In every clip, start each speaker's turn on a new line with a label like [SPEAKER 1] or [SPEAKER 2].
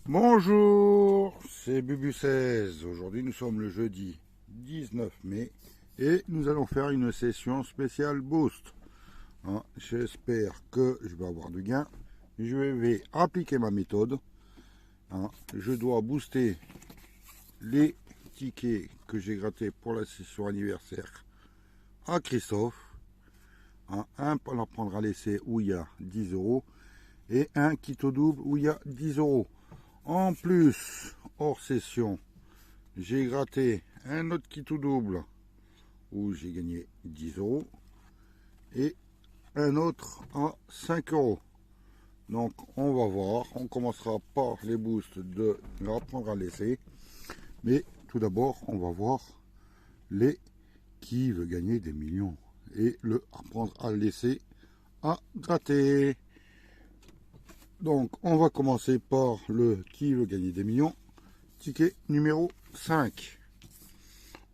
[SPEAKER 1] Bonjour, c'est Bubu16. Aujourd'hui, nous sommes le jeudi 19 mai et nous allons faire une session spéciale boost. J'espère que je vais avoir du gain. Je vais appliquer ma méthode. Je dois booster les tickets que j'ai grattés pour la session anniversaire à Christophe. Un pour la prendre à l'essai où il y a 10 euros et un kit au double où il y a 10 euros. En plus, hors session, j'ai gratté un autre kit au double où j'ai gagné 10 euros et un autre à 5 euros. Donc on va voir, on commencera par les boosts de apprendre à l'essai. Mais tout d'abord, on va voir les qui veut gagner des millions et le apprendre à l'essai à gratter. Donc on va commencer par le qui veut gagner des millions, ticket numéro 5,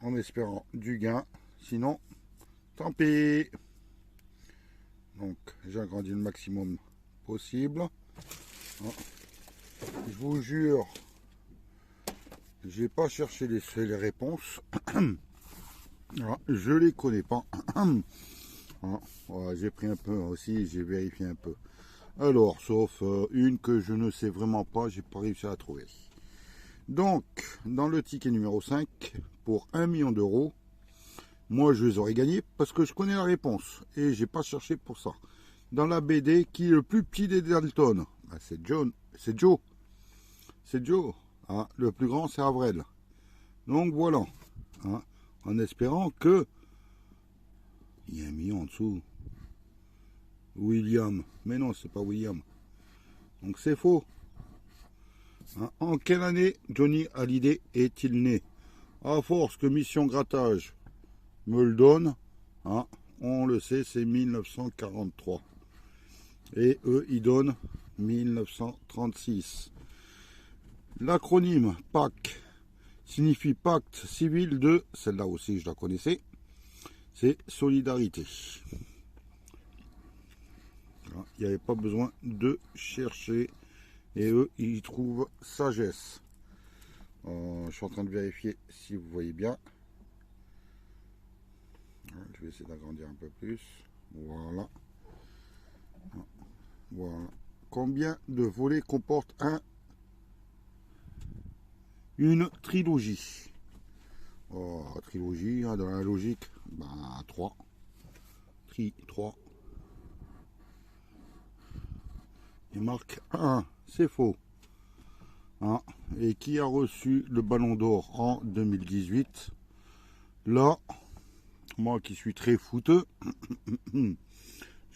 [SPEAKER 1] en espérant du gain, sinon tant pis. Donc j'agrandis le maximum possible. Je vous jure, j'ai pas cherché les réponses. Je les connais pas. J'ai pris un peu aussi, j'ai vérifié un peu. Alors, sauf une que je ne sais vraiment pas, j'ai pas réussi à la trouver. Donc, dans le ticket numéro 5, pour 1 million d'euros, moi je les aurais gagnés parce que je connais la réponse et j'ai pas cherché pour ça. Dans la BD, qui est le plus petit des Dalton? C'est Joe. C'est Joe. Le plus grand, c'est Avril. Donc voilà. En espérant que il y a 1 million en dessous. William. Mais non, c'est pas William. Donc c'est faux. En quelle année Johnny Hallyday est-il né? À force que Mission Grattage me le donne, on le sait, c'est 1943. Et eux, ils donnent 1936. L'acronyme PAC signifie Pacte Civil de, celle-là aussi je la connaissais, c'est Solidarité. Il n'y avait pas besoin de chercher. Et eux, ils trouvent sagesse. Je suis en train de vérifier si vous voyez bien. Je vais essayer d'agrandir un peu plus. Voilà. Voilà. Combien de volets comporte une trilogie? Trilogie, dans la logique, 3. 3. Il marque 1, c'est faux. Et qui a reçu le ballon d'or en 2018? Là, moi qui suis très footeux, je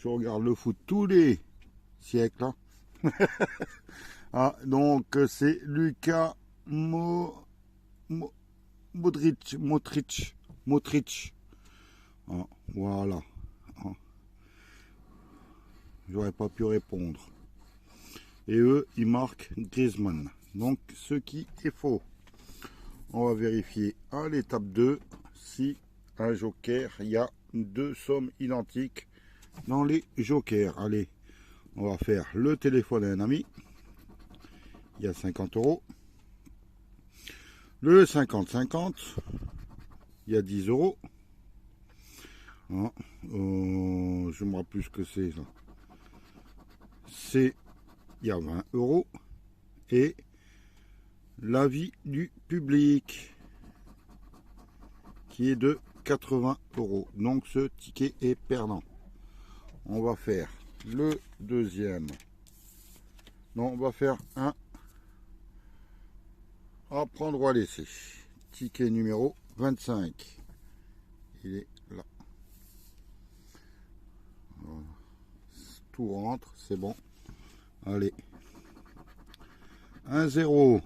[SPEAKER 1] regarde le foot tous les siècles. Donc c'est Luka Modric. Voilà. J'aurais pas pu répondre. Et eux, ils marquent Griezmann. Donc ce qui est faux. On va vérifier à l'étape 2 si un joker, il y a 2 sommes identiques dans les jokers. Allez, on va faire le téléphone à un ami. Il y a 50 euros. Le 50-50, il y a 10 euros. Je me rappelle plus ce que c'est. C'est, il y a 20 euros. Et l'avis du public qui est de 80 euros. Donc ce ticket est perdant. On va faire le deuxième. Non, on va faire un à prendre ou à laisser. Ticket numéro 25. Il est là. Voilà. Tout rentre, c'est bon. Allez. 1 0.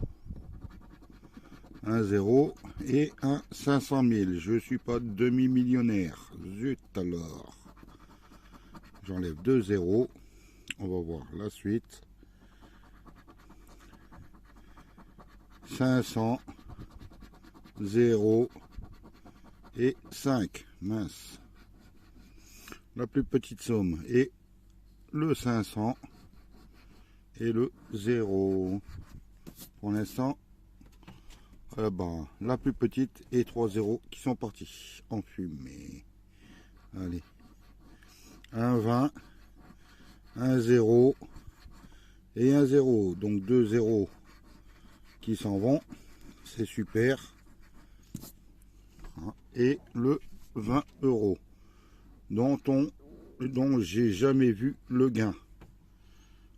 [SPEAKER 1] 1 0 et un 500 000. Je suis pas demi-millionnaire. Zut alors. J'enlève 2 0. On va voir la suite. 500, 0 et 5. Mince. La plus petite somme est le 500 et le 0. Pour l'instant, la plus petite et 3 zéros qui sont partis en fumée. Allez. Un 20, un 0 et un 0. Donc 2 zéros qui s'en vont. C'est super. Et le 20 euros dont j'ai jamais vu le gain.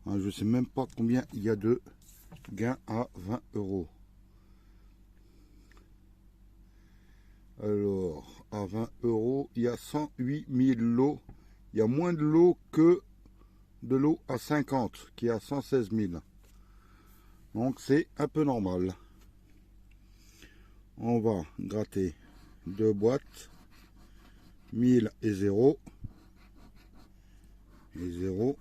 [SPEAKER 1] Je sais même pas combien il y a de gains à 20 euros. Alors, à 20 euros, il y a 108 000 lots. Il y a moins de lots que de lots à 50, qui est à 116 000. Donc, c'est un peu normal. On va gratter 2 boîtes. 1000 et 0. Et 0.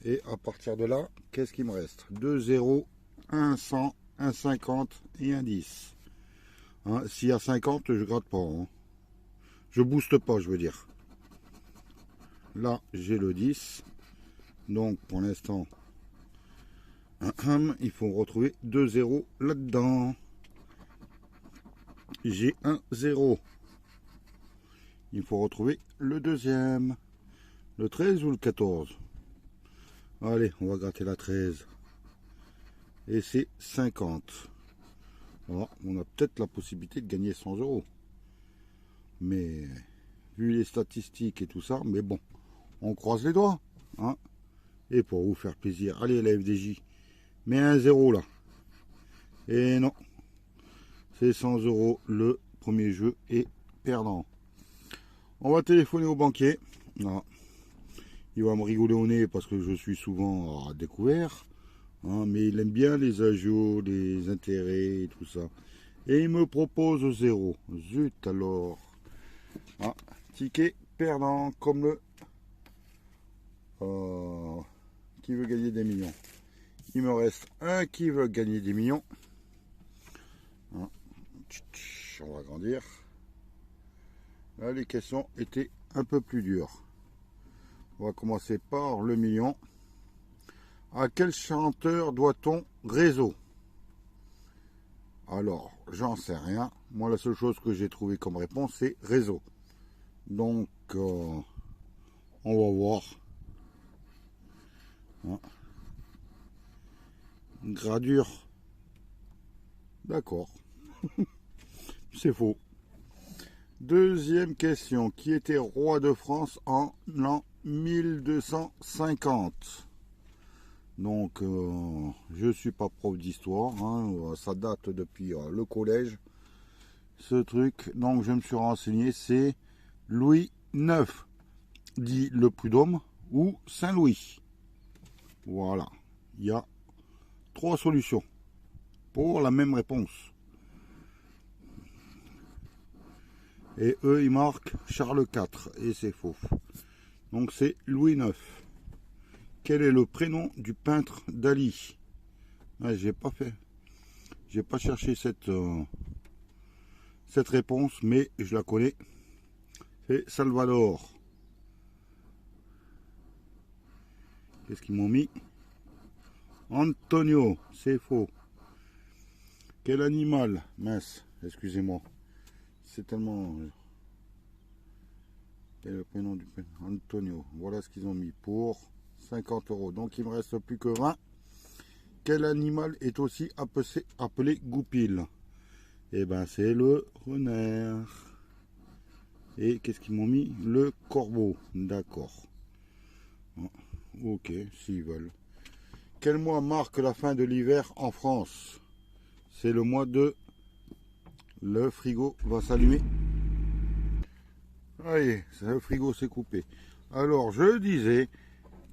[SPEAKER 1] Et à partir de là, qu'est-ce qui me reste? 2 0, 1 100, 1 50 et 1 10. S'il y a 50, je gratte pas. Je booste pas, je veux dire. Là, j'ai le 10. Donc, pour l'instant, il faut retrouver 2 0 là-dedans. J'ai un 0. Il faut retrouver le deuxième. Le 13 ou le 14? Allez, on va gratter la 13. Et c'est 50. Alors, on a peut-être la possibilité de gagner 100 euros. Mais, vu les statistiques et tout ça, mais bon, on croise les doigts. Et pour vous faire plaisir, allez la FDJ, mets un 0 là. Et non, c'est 100 euros le premier jeu est perdant. On va téléphoner au banquier. Il va me rigoler au nez parce que je suis souvent à découvert. Mais il aime bien les agios, les intérêts et tout ça. Et il me propose 0. Zut alors. Ticket perdant comme le... qui veut gagner des millions. Il me reste un qui veut gagner des millions. On va agrandir. Là, les questions étaient un peu plus dures. On va commencer par le million. À quel chanteur doit-on réseau? Alors, j'en sais rien. Moi, la seule chose que j'ai trouvé comme réponse, c'est réseau. Donc, on va voir. Gradure. D'accord. C'est faux. Deuxième question. Qui était roi de France en l'an 1250? Donc, je suis pas prof d'histoire. Ça date depuis le collège. Ce truc. Donc, je me suis renseigné. C'est Louis IX, dit le Prud'homme, ou Saint-Louis. Voilà. Il y a 3 solutions pour la même réponse. Et eux, ils marquent Charles IV. Et c'est faux. Donc, c'est Louis IX. Quel est le prénom du peintre Dali? J'ai pas cherché cette réponse, mais je la connais. C'est Salvador. Qu'est-ce qu'ils m'ont mis? Antonio, c'est faux. Quel animal? Mince, excusez-moi. C'est tellement... Quel est le prénom du peintre? Antonio. Voilà ce qu'ils ont mis pour 50 euros. Donc il me reste plus que 20. Quel animal est aussi appelé goupil? Eh ben c'est le renard. Et qu'est-ce qu'ils m'ont mis? Le corbeau. D'accord. Ok, s'ils veulent. Quel mois marque la fin de l'hiver en France? C'est le mois de... Le frigo va s'allumer. Allez, le frigo s'est coupé. Alors, je disais,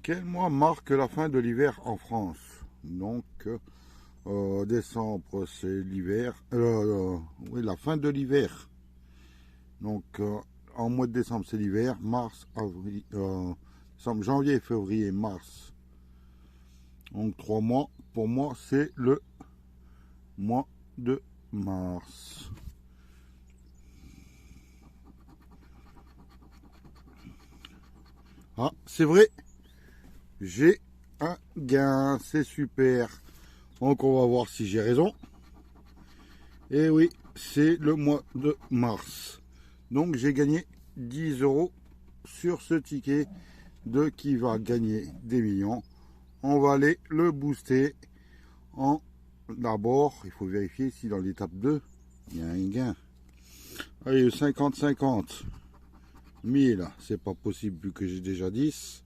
[SPEAKER 1] quel mois marque la fin de l'hiver en France? Donc, décembre, c'est l'hiver. Oui, la fin de l'hiver. Donc, en mois de décembre, c'est l'hiver. Mars, avril, décembre, janvier, février, mars. Donc, 3 mois. Pour moi, c'est le mois de mars. Ah, c'est vrai. J'ai un gain. C'est super. Donc on va voir si j'ai raison. Et oui, c'est le mois de mars. Donc j'ai gagné 10 euros sur ce ticket de qui va gagner des millions. On va aller le booster en d'abord. Il faut vérifier si dans l'étape 2, il y a un gain. Allez, 50-50. 1000, c'est pas possible vu que j'ai déjà 10.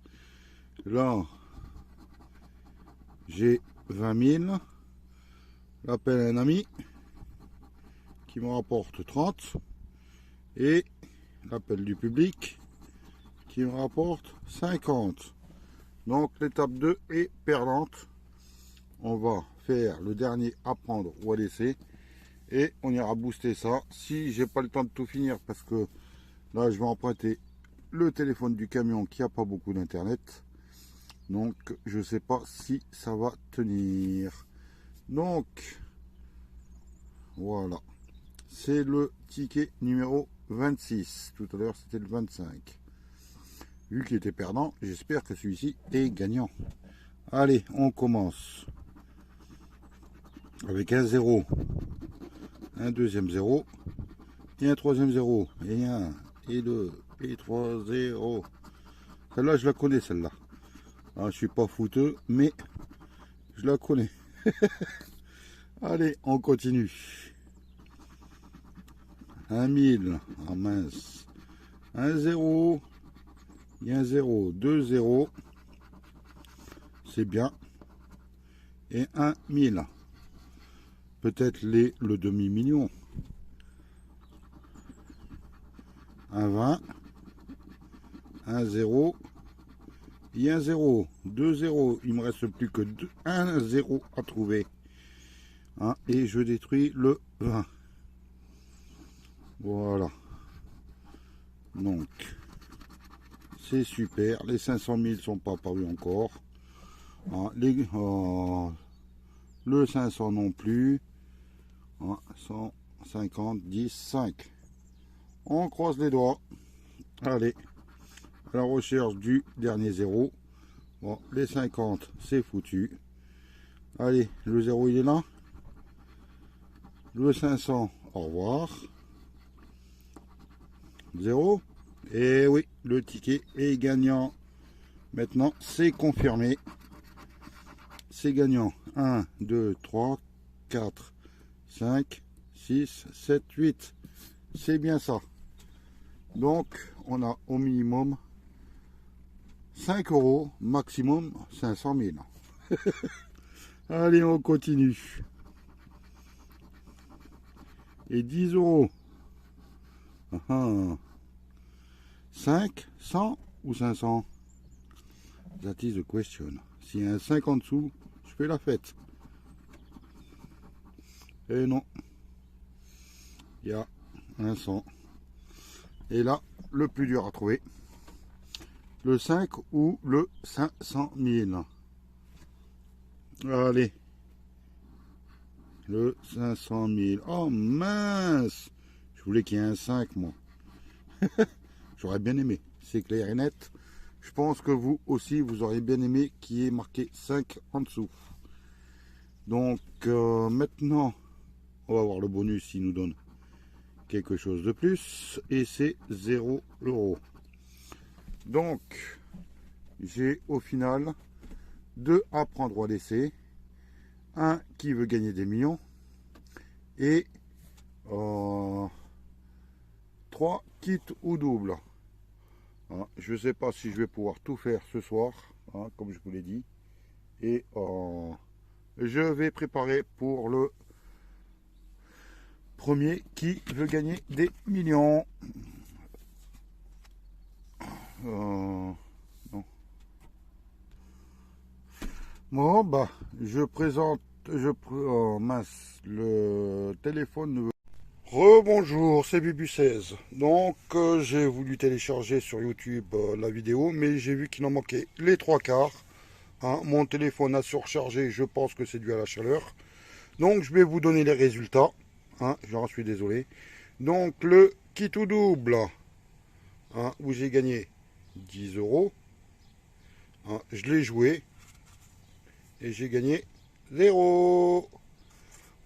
[SPEAKER 1] Là, j'ai 20 000. L'appel à un ami qui me rapporte 30. Et l'appel du public qui me rapporte 50. Donc l'étape 2 est perdante. On va faire le dernier à prendre ou à laisser. Et on ira booster ça. Si j'ai pas le temps de tout finir parce que là je vais emprunter le téléphone du camion qui a pas beaucoup d'internet. Donc je sais pas si ça va tenir. Donc voilà. C'est le ticket numéro 26. Tout à l'heure c'était le 25. Vu qu'il était perdant, j'espère que celui-ci est gagnant. Allez, on commence. Avec un 0, un deuxième 0, et un troisième 0, et un, et deux, et trois 0. Celle-là, je la connais, celle-là. Ah, je suis pas fouteux, mais je la connais. Allez, on continue. 1000, ah mince. Un 0, et un 0, 2 0. C'est bien. Et un 1000. Peut-être le demi-million. Un 20. Un 0. Et un 0. 2 0. Il me reste plus que un 0 à trouver. Hein, et je détruis le 20. Voilà. Donc, c'est super. Les 500 000 sont pas apparus encore. Hein, le 500 non plus. 150, 10, 5. On croise les doigts. Allez, à la recherche du dernier 0. Bon, les 50, c'est foutu. Allez, le 0, il est là. Le 500, au revoir. 0. Et oui, le ticket est gagnant. Maintenant, c'est confirmé. C'est gagnant. 1, 2, 3, 4, 5, 6, 7, 8. C'est bien ça. Donc, on a au minimum 5 euros, maximum 500 000. Allez, on continue. Et 10 euros. 5, 100 ou 500? That is the question. S'il y a un 5 en dessous, je fais la fête. Et non. Il y a un 100. Et là, le plus dur à trouver. Le 5 ou le 500 000. Allez. Le 500 000. Oh mince! Je voulais qu'il y ait un 5, moi. J'aurais bien aimé. C'est clair et net. Je pense que vous aussi, vous auriez bien aimé qu'il y ait marqué 5 en dessous. Donc, maintenant, on va voir le bonus s'il nous donne quelque chose de plus. Et c'est 0 euros. Donc, j'ai au final 2 à prendre ou à laisser. Un qui veut gagner des millions. Et 3 kits ou double. Hein, je ne sais pas si je vais pouvoir tout faire ce soir, hein, comme je vous l'ai dit. Et je vais préparer pour le premier qui veut gagner des millions. Non. Bon, bah, je présente, mince, le téléphone ne veut. Rebonjour, c'est Bubu16. Donc, j'ai voulu télécharger sur YouTube la vidéo, mais j'ai vu qu'il en manquait les 3/4. Hein, mon téléphone a surchargé, je pense que c'est dû à la chaleur. Donc, je vais vous donner les résultats. Hein, j'en suis désolé. Donc, le kit ou double, hein, où j'ai gagné 10 euros. Hein, je l'ai joué et j'ai gagné 0.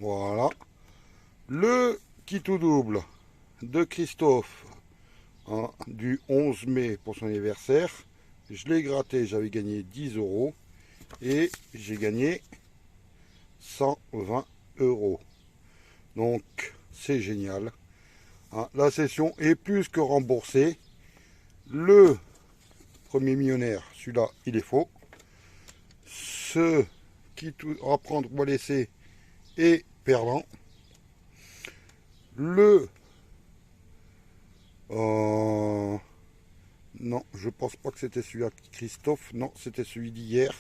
[SPEAKER 1] Voilà. Le kit tout double de Christophe, hein, du 11 mai pour son anniversaire. Je l'ai gratté, j'avais gagné 10 euros. Et j'ai gagné 120 euros. Donc, c'est génial. Hein, la session est plus que remboursée. Le premier millionnaire, celui-là, il est faux. Ce qui tout à prendre ou à laisser est perdant. Le... non, je pense pas que c'était celui-là, Christophe. Non, c'était celui d'hier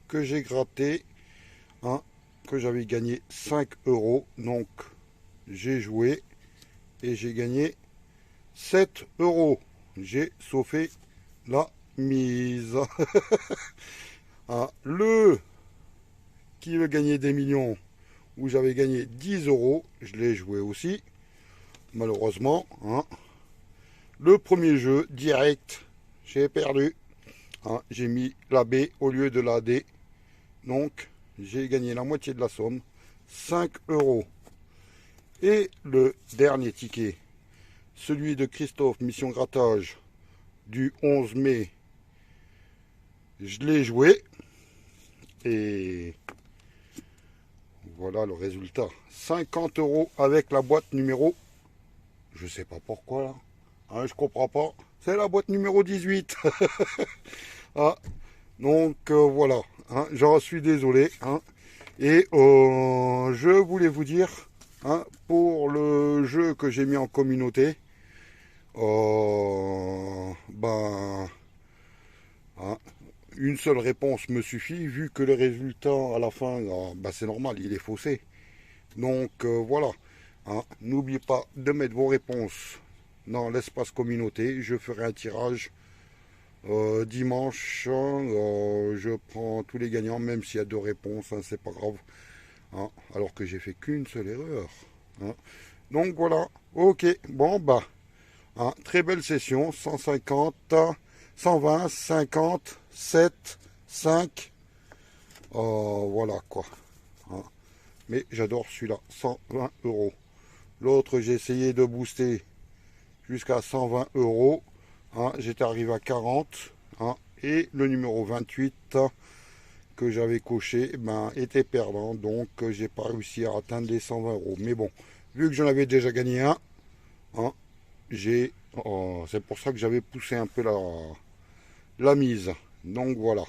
[SPEAKER 1] que j'ai gratté. Hein, que j'avais gagné 5 euros. Donc, j'ai joué et j'ai gagné 7 euros. J'ai sauvé la mise. Ah, le qui veut gagner des millions, où j'avais gagné 10 euros, je l'ai joué aussi. Malheureusement, hein. Le premier jeu, direct, j'ai perdu. Hein, j'ai mis la B au lieu de la D. Donc, j'ai gagné la moitié de la somme, 5 euros. Et le dernier ticket, celui de Christophe, mission grattage, du 11 mai, je l'ai joué. Et voilà le résultat. 50 euros avec la boîte numéro, je sais pas pourquoi là. Hein, je comprends pas. C'est la boîte numéro 18. Ah, donc voilà. Hein, j'en suis désolé. Hein. Et je voulais vous dire, hein, pour le jeu que j'ai mis en communauté, ben, hein, une seule réponse me suffit, vu que le résultat à la fin, ben, c'est normal, il est faussé. Donc voilà. Hein, n'oubliez pas de mettre vos réponses dans l'espace communauté. Je ferai un tirage dimanche. Je prends tous les gagnants, même s'il y a 2 réponses, hein, c'est pas grave. Hein, alors que j'ai fait qu'une seule erreur. Hein. Donc voilà. Ok. Bon bah. Hein, très belle session. 150, 120, 50, 7, 5. Voilà quoi. Hein. Mais j'adore celui-là. 120 euros. L'autre, j'ai essayé de booster jusqu'à 120 euros. Hein, j'étais arrivé à 40. Hein, et le numéro 28 que j'avais coché ben, était perdant. Donc, j'ai pas réussi à atteindre les 120 euros. Mais bon, vu que j'en avais déjà gagné un, hein, c'est pour ça que j'avais poussé un peu la mise. Donc, voilà.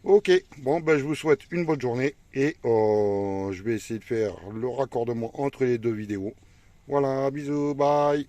[SPEAKER 1] Ok, bon, ben, je vous souhaite une bonne journée. Et je vais essayer de faire le raccordement entre les 2 vidéos. Voilà, bisous, bye.